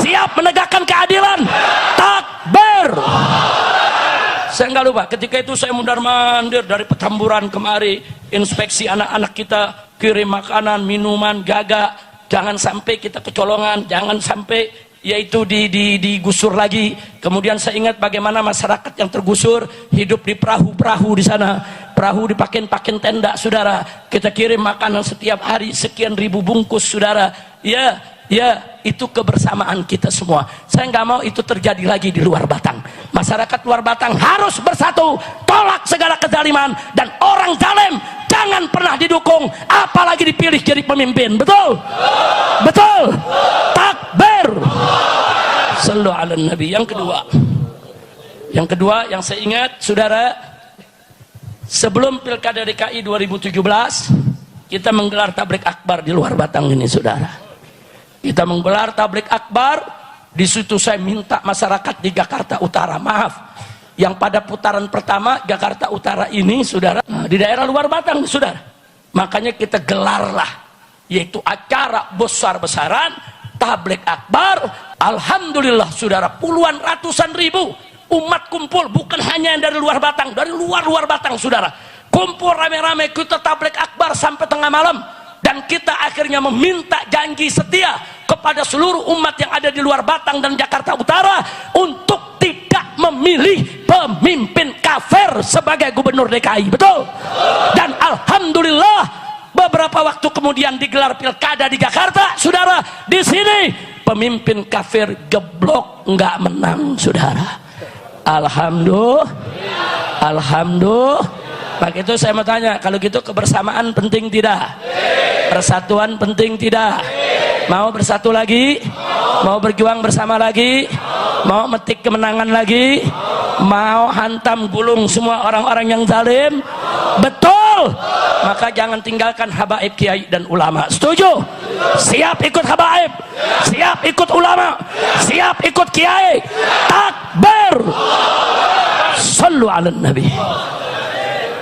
siap menegakkan keadilan. Takbir. Saya nggak lupa, ketika itu saya mundar-mandir dari Petamburan kemari, inspeksi anak-anak kita, kirim makanan, minuman, gagak. Jangan sampai kita kecolongan, jangan sampai yaitu digusur lagi. Kemudian saya ingat bagaimana masyarakat yang tergusur hidup di perahu-perahu di sana. Perahu dipakein tenda, saudara. Kita kirim makanan setiap hari sekian ribu bungkus, saudara. Ya, itu kebersamaan kita semua. Saya nggak mau itu terjadi lagi di luar Batang. Masyarakat luar Batang harus bersatu, tolak segala kezaliman, dan orang zalim jangan pernah didukung, apalagi dipilih jadi pemimpin. Betul? Betul? Takbir. Sallu ala nabi. Yang kedua yang saya ingat, saudara, sebelum Pilkada DKI 2017 kita menggelar tablik akbar di luar Batang ini, saudara. Kita menggelar tablik akbar. Di situ saya minta masyarakat di Jakarta Utara, maaf, yang pada putaran pertama Jakarta Utara ini, saudara, di daerah luar Batang, saudara. Makanya kita gelarlah yaitu acara besar-besaran tabligh akbar. Alhamdulillah saudara, puluhan ratusan ribu umat kumpul, bukan hanya yang dari luar Batang, dari luar Batang saudara, kumpul rame-rame kita tabligh akbar sampai tengah malam. Dan kita akhirnya meminta janji setia kepada seluruh umat yang ada di luar Batang dan Jakarta Utara untuk tidak memilih pemimpin kafir sebagai gubernur DKI, betul? Dan alhamdulillah beberapa waktu kemudian digelar pilkada di Jakarta, saudara, di sini pemimpin kafir geblok nggak menang, saudara. Alhamdulillah, alhamdulillah. Maka itu saya mau tanya, kalau gitu kebersamaan penting tidak? Persatuan penting tidak? Mau bersatu lagi? Mau berjuang bersama lagi? Mau metik kemenangan lagi? Mau hantam gulung semua orang-orang yang zalim? Betul. Maka jangan tinggalkan habaib kiai dan ulama. Setuju? Siap ikut habaib, siap ikut ulama, siap ikut kiai. Takbir. Sallu ala nabi.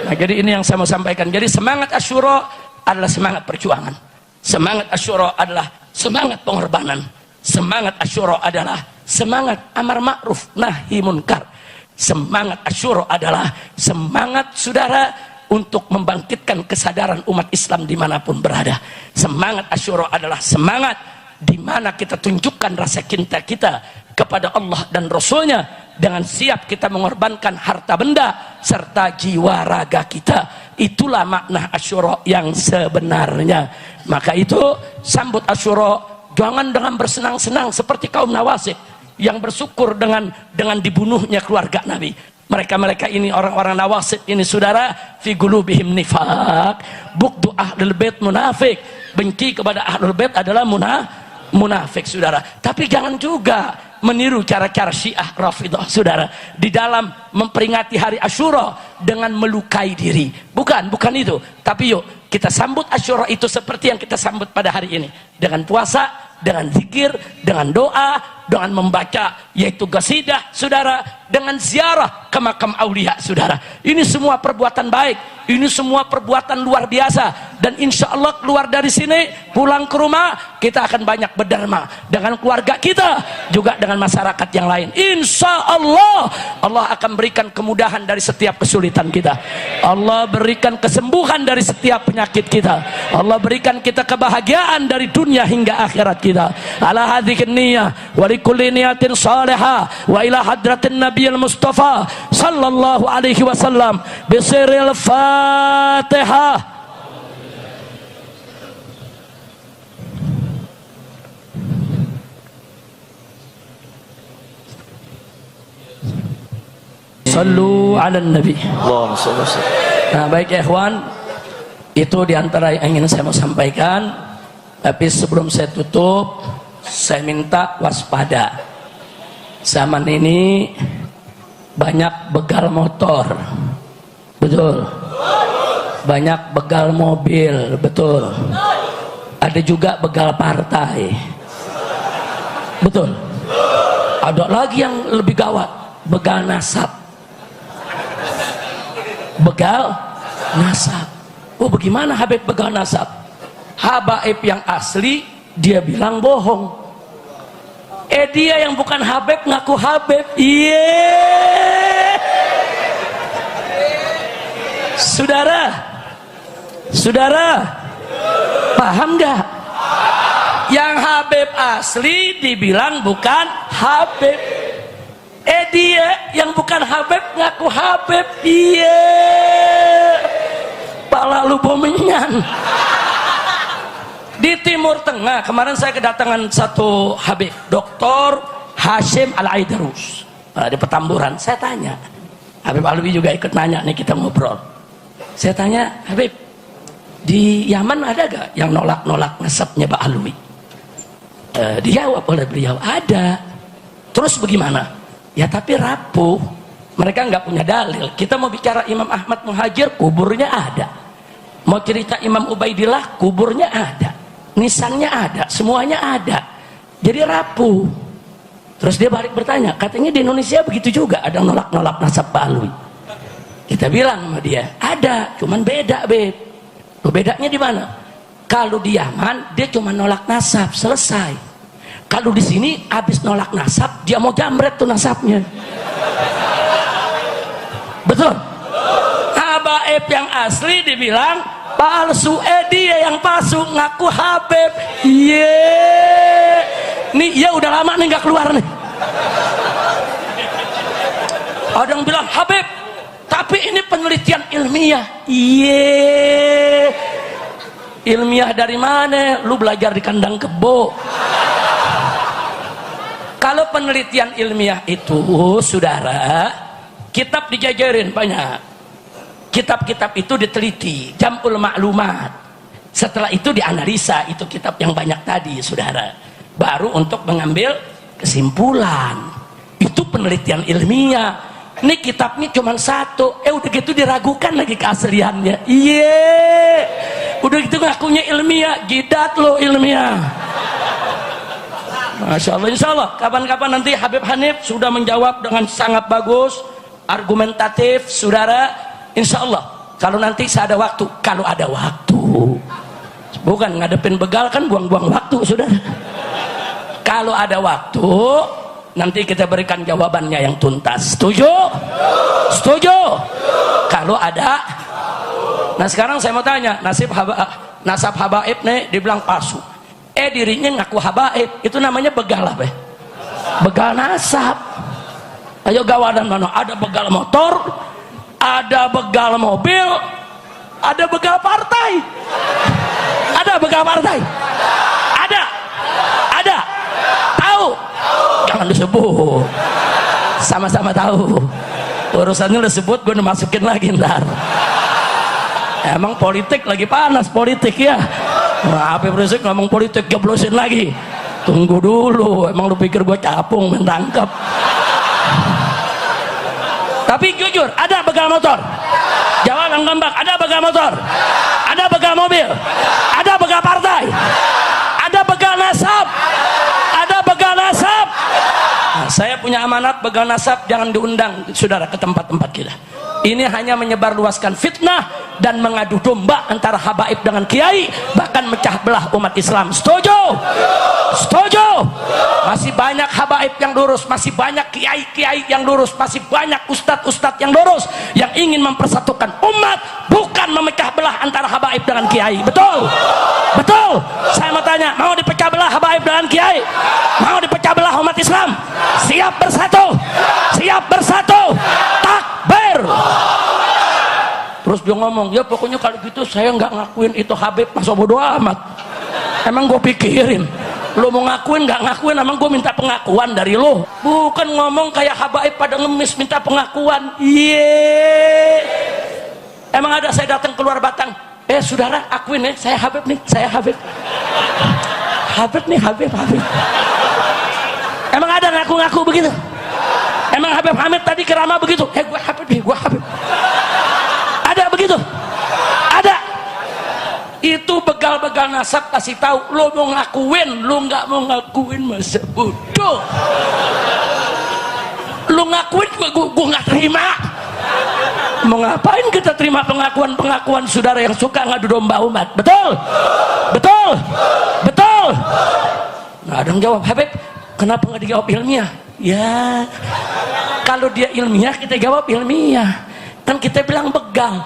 Nah, jadi ini yang saya mau sampaikan. Jadi semangat Asyura adalah semangat perjuangan. Semangat Asyura adalah semangat pengorbanan. Semangat Asyura adalah semangat amar ma'ruf nahi munkar. Semangat Asyura adalah semangat saudara untuk membangkitkan kesadaran umat Islam dimanapun berada. Semangat Asyura adalah semangat di mana kita tunjukkan rasa cinta kita kepada Allah dan Rasulnya dengan siap kita mengorbankan harta benda serta jiwa raga kita. Itulah makna Asyura yang sebenarnya. Maka itu sambut Asyura jangan dengan bersenang-senang seperti kaum Nawasib yang bersyukur dengan dibunuhnya keluarga Nabi. Mereka ini orang-orang Nawasib ini saudara, fi qulubihim nifaq, bughdu ahlul bait munafik. Benci kepada ahlul bait adalah munafik saudara. Tapi jangan juga meniru cara-cara Syiah Rafidah saudara di dalam memperingati hari Asyura dengan melukai diri. Bukan itu. Tapi yuk kita sambut Asyura itu seperti yang kita sambut pada hari ini, dengan puasa, dengan zikir, dengan doa, dengan membaca yaitu qasidah saudara, dengan ziarah ke makam aulia saudara. Ini semua perbuatan baik, ini semua perbuatan luar biasa. Dan insya Allah keluar dari sini, pulang ke rumah, kita akan banyak berdharma dengan keluarga kita, juga dengan masyarakat yang lain. Insya Allah Allah akan berikan kemudahan dari setiap kesulitan kita. Allah berikan kesembuhan dari setiap penyakit kita. Allah berikan kita kebahagiaan dari dunia hingga akhirat kita. Ala hadhihi niyyah wa likulli niyatin salihah wa ila hadratin nabiyil mustafa sallallahu alaihi wasallam bisiril Fatihah. Sallu ala nabi. Nah, baik ya ikhwan, itu diantara yang ingin saya mau sampaikan. Tapi sebelum saya tutup, saya minta waspada. Zaman ini banyak begal motor, betul. Banyak begal mobil, betul. Ada juga begal partai, betul. Ada lagi yang lebih gawat, begal nasab. Begal nasab. Oh, bagaimana Habib begal nasab? Habaib yang asli dia bilang bohong. Dia yang bukan Habib ngaku Habib. Saudara paham nggak? Yang Habib asli dibilang bukan Habib. Dia yang bukan Habib ngaku Habib. Pala lu bomenyan. Di Timur Tengah kemarin saya kedatangan satu Habib, Dr. Hashim Al-Aidarus, di Petamburan. Saya tanya, Habib Alwi juga ikut nanya nih, kita ngobrol. Saya tanya, Habib, di Yaman ada gak yang nolak nasabnya Pak Alwi? Dijawab oleh beliau, ada. Terus bagaimana? Ya tapi rapuh, mereka nggak punya dalil. Kita mau bicara Imam Ahmad Muhajir, kuburnya ada. Mau cerita Imam Ubaidillah, kuburnya ada, nisannya ada, semuanya ada. Jadi rapuh. Terus dia balik bertanya, katanya di Indonesia begitu juga, ada nolak nasab Pak Alwi. Kita bilang sama dia, ada, cuman beda, Beb. Bedanya di mana? Kalau di Yaman dia cuma nolak nasab, selesai. Kalau di sini habis nolak nasab dia mau jamret tuh nasabnya. Betul? Habaib yang asli dibilang palsu, dia yang palsu ngaku Habib. Nih ya udah lama nih nggak keluar nih. Ada yang bilang Habib, tapi ini penelitian ilmiah. Ilmiah dari mana? Lu belajar di kandang kebo. Kalau penelitian ilmiah itu, saudara, kitab dijajarin banyak. Kitab-kitab itu diteliti, jamul maklumat. Setelah itu dianalisa, itu kitab yang banyak tadi, saudara. Baru untuk mengambil kesimpulan. Itu penelitian ilmiah. Ini kitabnya cuma satu, udah gitu diragukan lagi keasliannya. Udah gitu ngakunya ilmiah, jidat lo ilmiah. Masya Allah, insya Allah kapan-kapan nanti Habib Hanif sudah menjawab dengan sangat bagus, argumentatif, saudara. Insya Allah kalau nanti saya ada waktu, kalau ada waktu, bukan ngadepin begal kan buang-buang waktu, saudara. Kalau ada waktu nanti kita berikan jawabannya yang tuntas. Setuju? Setuju? Kalau ada. Nah sekarang saya mau tanya, nasab habaib nih dibilang palsu. Dirinya ngaku habaib, itu namanya begal apa? Begal nasab. Ayo gawadan mana? Ada begal motor, ada begal mobil, ada begal partai. Ada begal partai? Ada. Tahu? Jangan disebut. Sama-sama tahu. Urusannya disebut, gue masukin lagi ntar. Emang politik lagi panas politik ya. Habib Rizik ngomong politik jeblosin lagi. Tunggu dulu, emang lu pikir gue capung mentangkap? Tapi jujur, ada begal motor? Jawab yang gambak, ada begal motor? Ada begal mobil? Ada begal partai? Ada begal nasab? Ada begal nasab? Nah, saya punya amanat begal nasab jangan diundang saudara ke tempat-tempat kita. Ini hanya menyebarluaskan fitnah dan mengadu domba antara habaib dengan kiai, bahkan mecah belah umat Islam. Setuju? Setuju? Masih banyak habaib yang lurus, masih banyak kiai-kiai yang lurus, masih banyak ustadz-ustadz yang lurus yang ingin mempersatukan umat, bukan memecah belah antara habaib dengan kiai. Betul? Betul? Saya mau tanya, mau dipecah belah habaib dengan kiai? Mau dipecah belah umat Islam? Siap bersatu? Siap bersatu? Takbir! Terus dia ngomong, ya pokoknya kalau gitu saya nggak ngakuin itu Habib, masa bodo amat. Emang gue pikirin, lo mau ngakuin nggak ngakuin, emang gue minta pengakuan dari lo? Bukan ngomong kayak habaib pada ngemis minta pengakuan. Emang ada saya datang keluar Batang, saudara akuin ya, saya Habib nih, saya Habib. Habib nih, Habib. Emang ada ngaku-ngaku begitu? Emang Habib Hamid tadi kerama begitu? Gue Habib nih, gue Habib. Ada begitu? Ada. Itu begal-begal nasab kasih tahu, lo mau ngakuin, lo nggak mau ngakuin masa bodoh. Lo ngakuin gue nggak terima. Mau ngapain kita terima pengakuan saudara yang suka ngadu domba umat? Betul? Betul? Betul? Nah, ada yang jawab, Habib, kenapa nggak dijawab ilmiah? Ya, kalau dia ilmiah kita jawab ilmiah. Kan kita bilang begal.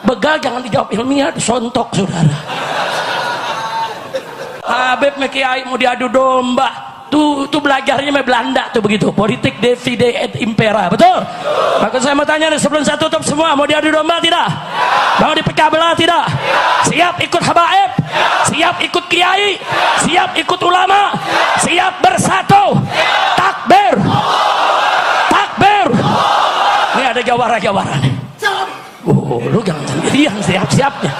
Begal jangan dijawab ilmiah, disontok saudara. Habib Kiai mau diadu domba. Tuh belajarnya sama Belanda tuh begitu. Politik divide et impera, betul? Maka saya mau tanya nih sebelum saya tutup semua, mau diadu domba tidak? Mau dipecah belah tidak? Siap ikut habaib? Siap ikut kiai? Siap ikut ulama? Siap bersatu? Takbir! Takbir! Ini ada jawara-jawara nih. Lu jangan sendirian, siap-siapnya.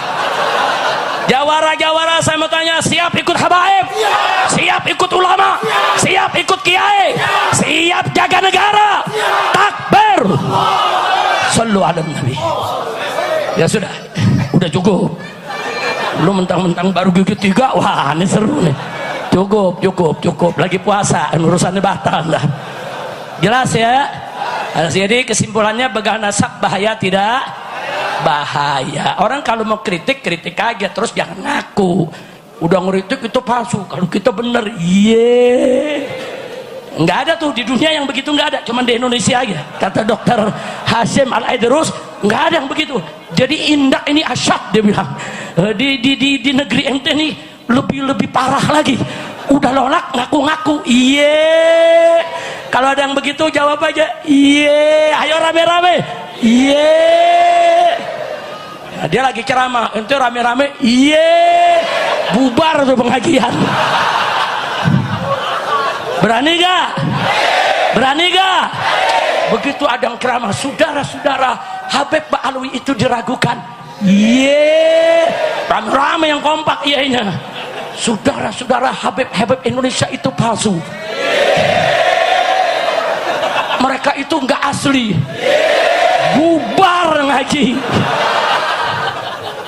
Jawara-jawara saya mau tanya, siap ikut habaib? Siap ikut ulama? Siap ikut kiai? Siap jaga negara? Takbir! Sallu ala Nabi. Ya sudah, udah cukup. Lu mentang-mentang baru gigit 3, wah ini seru nih. Cukup. Lagi puasa, urusannya batal dah. Jelas ya? Jadi kesimpulannya begal nasab bahaya tidak? Bahaya. Orang kalau mau kritik, kritik aja, terus jangan ngaku udah ngeritik itu palsu, kalau kita bener. Nggak ada tuh di dunia yang begitu, nggak ada, cuman di Indonesia aja. Kata dokter Hasyim Al-Aidrus, nggak ada yang begitu. Jadi indak ini asyad, dia bilang. Di negeri ente nih lebih parah lagi. Udah nolak ngaku-ngaku. Kalau ada yang begitu jawab aja ayo rame-rame. Nah, dia lagi ceramah, ente rame-rame bubar tuh pengajian. Berani gak? Berani gak? Begitu ada yang ceramah, saudara-saudara, Habib Ba'alwi itu diragukan. Rame-rame yang kompak iyanya. Saudara-saudara, Habib Indonesia itu palsu. Mereka itu nggak asli. Bubar ngaji.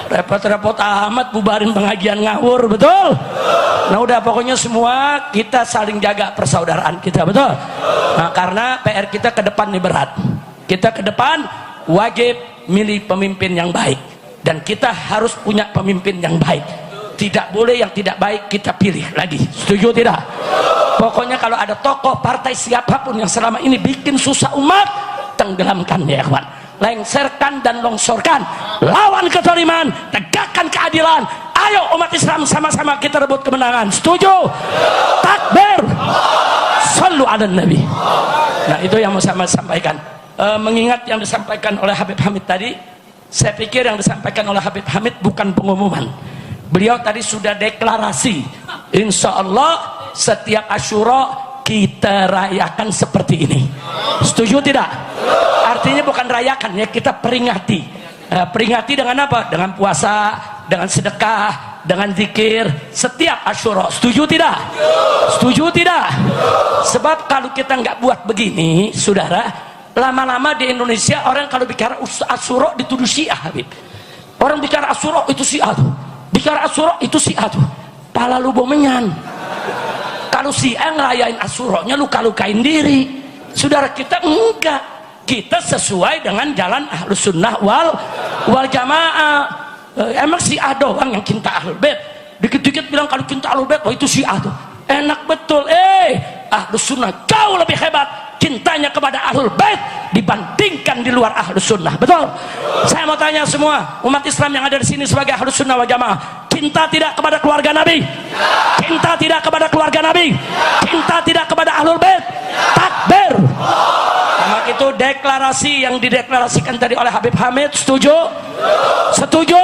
Repot-repot amat bubarin pengajian ngawur, betul? Nah udah, pokoknya semua kita saling jaga persaudaraan kita, betul? Nah karena PR kita ke depan nih berat. Kita ke depan wajib milih pemimpin yang baik, dan kita harus punya pemimpin yang baik. Tidak boleh yang tidak baik kita pilih lagi. Setuju tidak? Pokoknya kalau ada tokoh partai siapapun yang selama ini bikin susah umat, tenggelamkan ya kawan. Lengserkan dan longsorkan, lawan kezaliman, tegakkan keadilan. Ayo umat Islam sama-sama kita rebut kemenangan. Setuju? Takbir, sallu ala nabi. Nah itu yang mau saya sampaikan. Mengingat yang disampaikan oleh Habib Hamid tadi, saya pikir yang disampaikan oleh Habib Hamid bukan pengumuman. Beliau tadi sudah deklarasi, insya Allah setiap Asyura kita rayakan seperti ini. Setuju tidak? Artinya bukan rayakan ya, kita peringati. Peringati dengan apa? Dengan puasa, dengan sedekah, dengan zikir setiap Asyura. Setuju tidak? Setuju tidak? Sebab kalau kita nggak buat begini, saudara, lama-lama di Indonesia orang kalau bicara Asyura dituduh Syiah, Habib. Orang bicara Asyura itu Syiah tuh. Bicara Asyura itu Syiah tuh. Pala lu bomengan. Kalau Syiah ngerayain Asyuranya luka-lukain diri. Saudara kita enggak. Kita sesuai dengan jalan Ahlus Sunnah wal Jamaah. Emang Syiah doang yang cinta Ahlul Bait? Dikit-dikit bilang kalau cinta Ahlul Bait, oh itu Syiah tuh. Enak betul. Ahlus Sunnah jauh lebih hebat cintanya kepada Ahlul Bait dibandingkan di luar Ahlus Sunnah. Betul? Saya mau tanya semua umat Islam yang ada di sini sebagai Ahlus Sunnah wal Jamaah, cinta tidak kepada keluarga Nabi? Cinta tidak kepada keluarga Nabi? Cinta tidak kepada Ahlul Bait? Takbir. Maka itu deklarasi yang dideklarasikan tadi oleh Habib Hamid. Setuju? Setuju?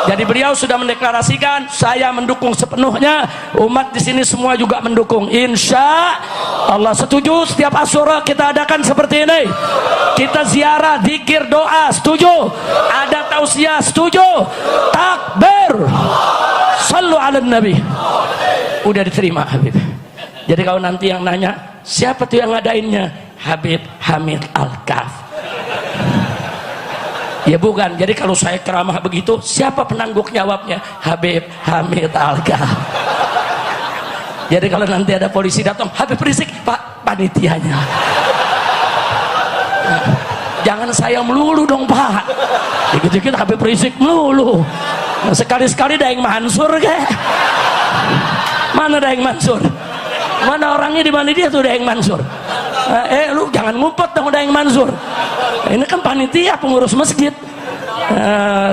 Jadi beliau sudah mendeklarasikan, saya mendukung sepenuhnya, umat di sini semua juga mendukung. Insya Allah. Setuju? Setiap Asyura kita adakan seperti ini. Kita ziarah, zikir, doa. Setuju? Ada tausiah. Setuju? Takbir. Sallu ala nabi. Udah diterima Habib. Jadi kalau nanti yang nanya, siapa tuh yang ngadainnya? Habib Hamid Al-Kaf. Ya bukan. Jadi kalau saya ceramah begitu, siapa penanggung jawabnya? Habib Hamid Al-Kaf. Jadi kalau nanti ada polisi datang, Habib Rizik, Pak, panitianya. Jangan saya melulu dong Pak. Dikit-dikit Habib Rizik melulu. Sekali-sekali Daeng Mansur kayak. Mana Daeng Mansur? Mana orangnya, di mana dia tuh Daeng Mansur? Lu jangan ngumpet dong Daeng Mansur. Ini kan panitia pengurus masjid.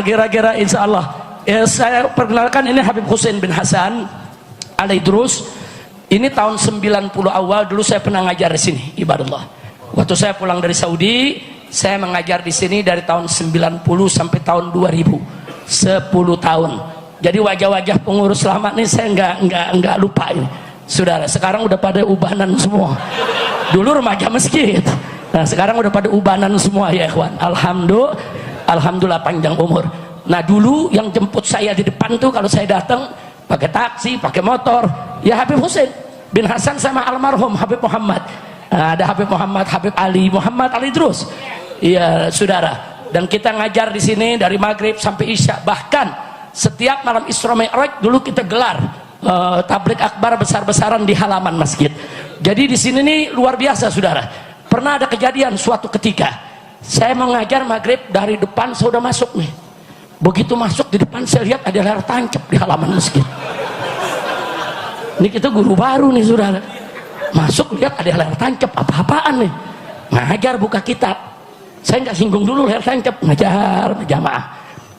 Kira-kira insya Allah ya, saya perkenalkan, ini Habib Husain bin Hasan Al-Aidrus. Ini tahun 90 awal dulu saya pernah ngajar di sini, ibadallah. Waktu saya pulang dari Saudi, saya mengajar di sini dari tahun 90 sampai tahun 2000, 10 tahun. Jadi wajah-wajah pengurus lama nih saya nggak lupa ini. Saudara, sekarang udah pada ubanan semua. Dulu remaja masjid. Nah, sekarang udah pada ubanan semua ya, ikhwan. Alhamdulillah panjang umur. Nah, dulu yang jemput saya di depan tuh kalau saya datang pakai taksi, pakai motor, ya Habib Husain bin Hasan sama almarhum Habib Muhammad. Nah, ada Habib Muhammad, Habib Ali, Muhammad Ali terus. Iya, saudara. Dan kita ngajar di sini dari maghrib sampai isya. Bahkan setiap malam Isra Mi'raj dulu kita gelar tablik akbar besar-besaran di halaman masjid. Jadi di sini nih luar biasa, saudara. Pernah ada kejadian suatu ketika Saya mau ngajar maghrib, dari depan saya udah masuk nih. Begitu masuk di depan saya lihat ada layar tancap di halaman masjid. Ini kita guru baru nih saudara. Masuk lihat ada layar tancap, apa-apaan nih. Ngajar buka kitab. Saya nggak singgung dulu layar tancap, ngajar berjamaah.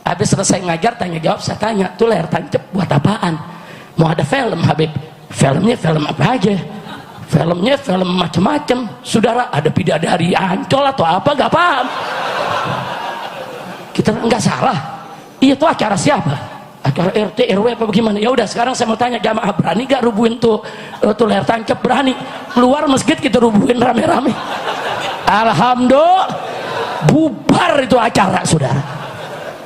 Habis selesai ngajar tanya jawab, saya tanya, tuh layar tancap buat apaan? Mau ada film Habib? Filmnya film apa aja? Filmnya film macam-macam. Saudara, ada bidadari Ancol atau apa, nggak paham. Kita nggak salah. Iya, tuh acara siapa? Acara RT RW apa bagaimana? Ya udah, sekarang saya mau tanya jamaah, berani gak rubuhin tuh layar tancap? Berani. Keluar masjid kita rubuhin rame-rame. Alhamdulillah, bubar itu acara saudara.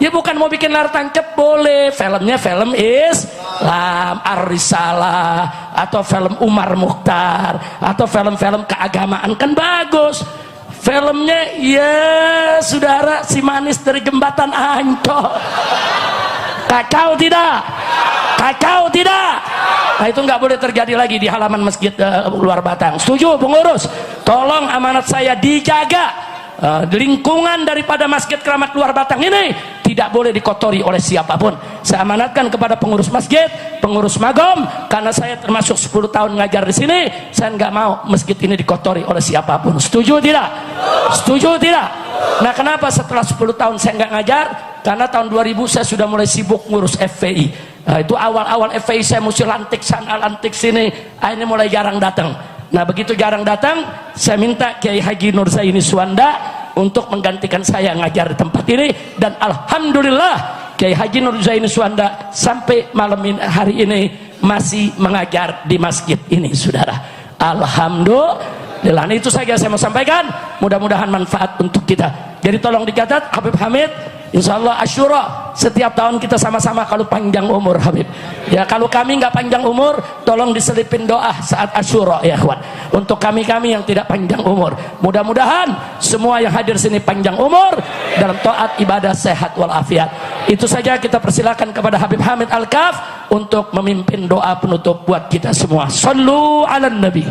Ya bukan mau bikin layar tancap boleh, filmnya film Islam, Ar-Risalah, atau film Umar Mukhtar, atau film-film keagamaan kan bagus. Filmnya ya saudara, si manis dari jembatan Ancol. Kacau tidak? Kacau tidak? Nah itu nggak boleh terjadi lagi di halaman masjid luar Batang. Setuju pengurus? Tolong amanat saya dijaga. Lingkungan daripada Masjid Keramat Luar Batang ini tidak boleh dikotori oleh siapapun. Saya amanatkan kepada pengurus masjid, pengurus magom, karena saya termasuk 10 tahun ngajar di sini. Saya nggak mau masjid ini dikotori oleh siapapun. Setuju tidak? Setuju tidak? Nah kenapa setelah 10 tahun saya nggak ngajar? Karena tahun 2000 saya sudah mulai sibuk ngurus FPI. Nah, itu awal-awal FPI saya mesti lantik sana lantik sini. Ini mulai jarang datang. Nah begitu jarang datang, saya minta Kiai Haji Nur Zaini Suwanda untuk menggantikan saya ngajar di tempat ini. Dan alhamdulillah Kiai Haji Nur Zaini Suwanda sampai malam ini, hari ini masih mengajar di masjid ini saudara. Alhamdulillah. Nah, itu saja saya mau sampaikan, mudah-mudahan manfaat untuk kita. Jadi tolong dicatat Habib Hamid, insya Allah Asyura setiap tahun kita sama-sama kalau panjang umur Habib. Ya kalau kami nggak panjang umur, tolong diselipin doa saat Asyura ya kawan. Untuk kami-kami yang tidak panjang umur, mudah-mudahan semua yang hadir sini panjang umur dalam taat ibadah sehat walafiat. Itu saja, kita persilakan kepada Habib Hamid Al-Kaf untuk memimpin doa penutup buat kita semua. Sallu ala Nabi.